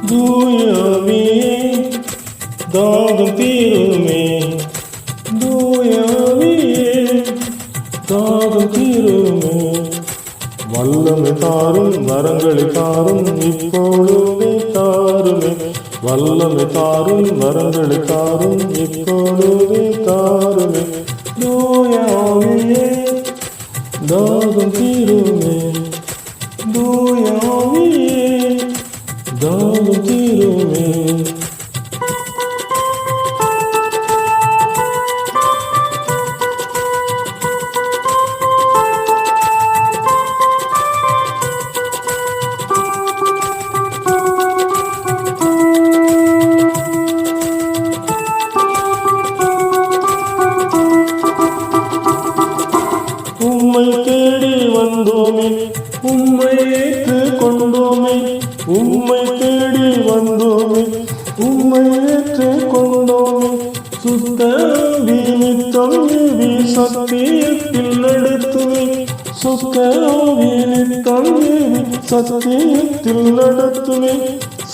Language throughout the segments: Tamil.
தூயவியே தாகம் தீருமே, தூயவியே தாகம் தீருமே. வல்லமை தாரும் வரங்களை தாரும் இப்பொழுதே தாருமே, வல்லமை தாரும் வரங்களை தாரும் இப்பொழுதே தாருமே. தூயவியே தாகம் தீருமே, தூயவியே தாகம் தீருமே. உம்மை தேடி வந்தோமே, உம்மை ஏற்றுக் கொண்டோமே, உம்மை தேடி வந்தோமே, உம்மை ஏற்றுக் கொண்டோமே. சுத்த நிமித்தம் ஏவி சத்தியத்தில் நடத்துவே, சுத்த நிமித்தம் ஏவி சத்தியத்தில் நடத்துவே,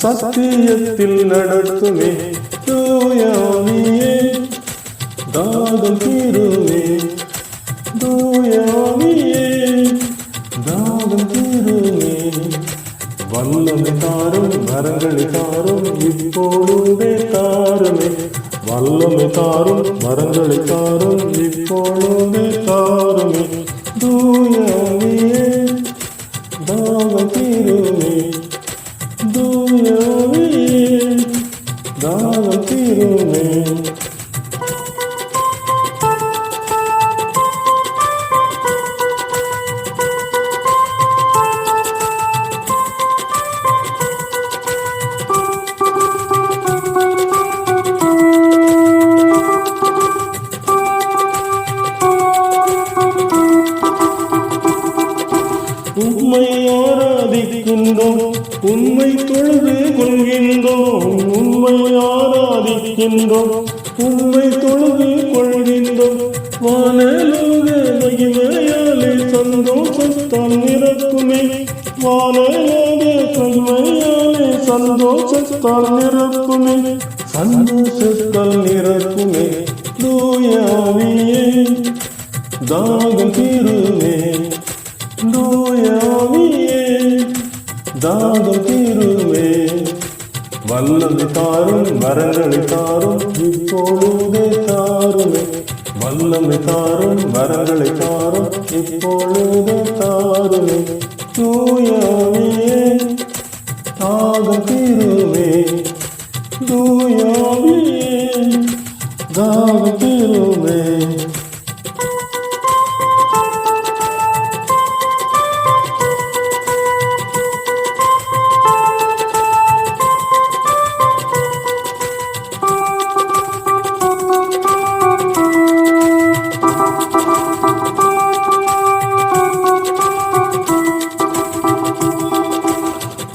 சத்தியத்தில் நடத்துவே. தூயவியே தாகம் தீருமே, தூயவியே தாகம் தீருமே. வல்லமை தாரும் வரங்களை தாரும் இப்பொழுதே தாருமே, வல்லமை தாரும் வரங்களை தாரும் இப்பொழுதே தாருமே. தூயவியே தாகம் தீருமே, தூயவியே தாகம் தீருமே. உம்மை ஆராதிக்கின்றோம், உம்மை தொழுது கொள்கின்றோம், உம்மை ஆராதிக்கின்றோம், உம்மை தொழுது கொள்கின்றோம். வானலோக மகிமையாலே சந்தோஷத்தால் நிரப்புமே, வானலோக மகிமையாலே சந்தோஷத்தால் நிரப்புமே, சந்தோஷத்தால் நிரப்புமே. தூயவியே தாகம் தீருமே, தூயவியே தாகம் தீருமே. வல்லமை தாரும் வரங்களை தாரும் இப்பொழுதே தாருமே, வல்லமை தாரும் வரங்களை தாரும் இப்பொழுதே தாருமே. தூயவியே தாகம் தீருமே, தூயவியே தாகம் தீருமே.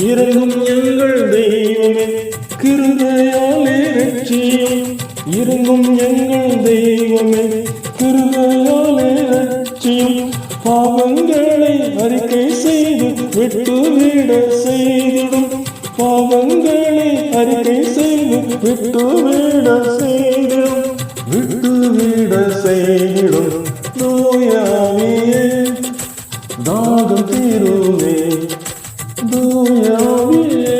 இறங்கும் எங்கள் தெய்வமே கிருபையாலே இரட்சியும், இறங்கும் எங்கள் தெய்வமே கிருபையாலே இரட்சியும். பாவங்களை அறிக்கை செய்து விட்டுவிட செய்திடும், பாவங்களை அறிக்கை செய்து விட்டுவிட செய்திடும், விட்டுவிட செய்திடும். தூயவியே தாகம் தீருமே, தூயவியே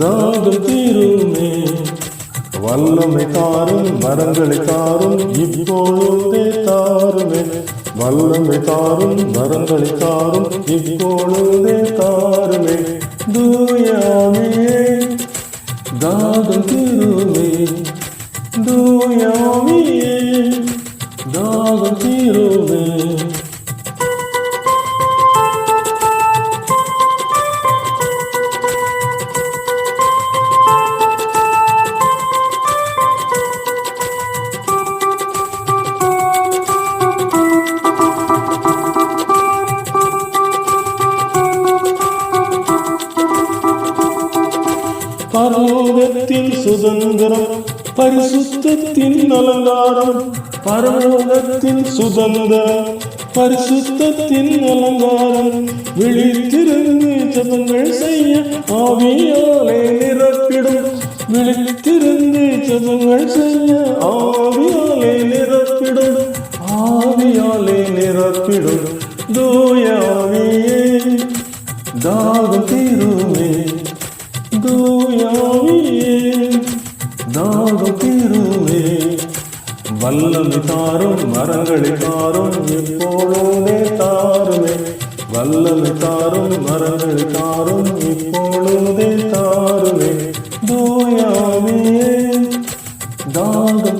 தாகம் தீருமே. வல்லமை தாரும் வரங்களை தாரும் இப்பொழுதே தாருமே, வல்லமை தாரும் வரங்களை தாரும் இப்பொழுதே தாருமே. தூயவியே தாகம் தீருமே, தூயவியே தாகம் தீருமே. பரலோகத்தின் சுதந்திரம் பரிசுத்தத்தின் அலங்காரம், பரலோகத்தின் சுதந்திரம் பரிசுத்தத்தின் அலங்காரம் விழித்திருந்து ஜெபங்கள் செய்ய ஆவியாலே நிரப்பிடும். விழித்திருந்து ஜெபங்கள் செய்ய ஆவியாலே நிரப்பிடும். ஆவியாலே நிரப்பிடும். தூய ஆவியே தாகம் தீருமே. தூய ஆவியே தாகம் தீருமே. வல்லமை தாரும் மரங்களை தாரும் இப்பொழுதே தாருமே. வல்லமை தாரும் மரங்களை தாரும் இப்பொழுதே தாருமே. தூய ஆவியே தாகம்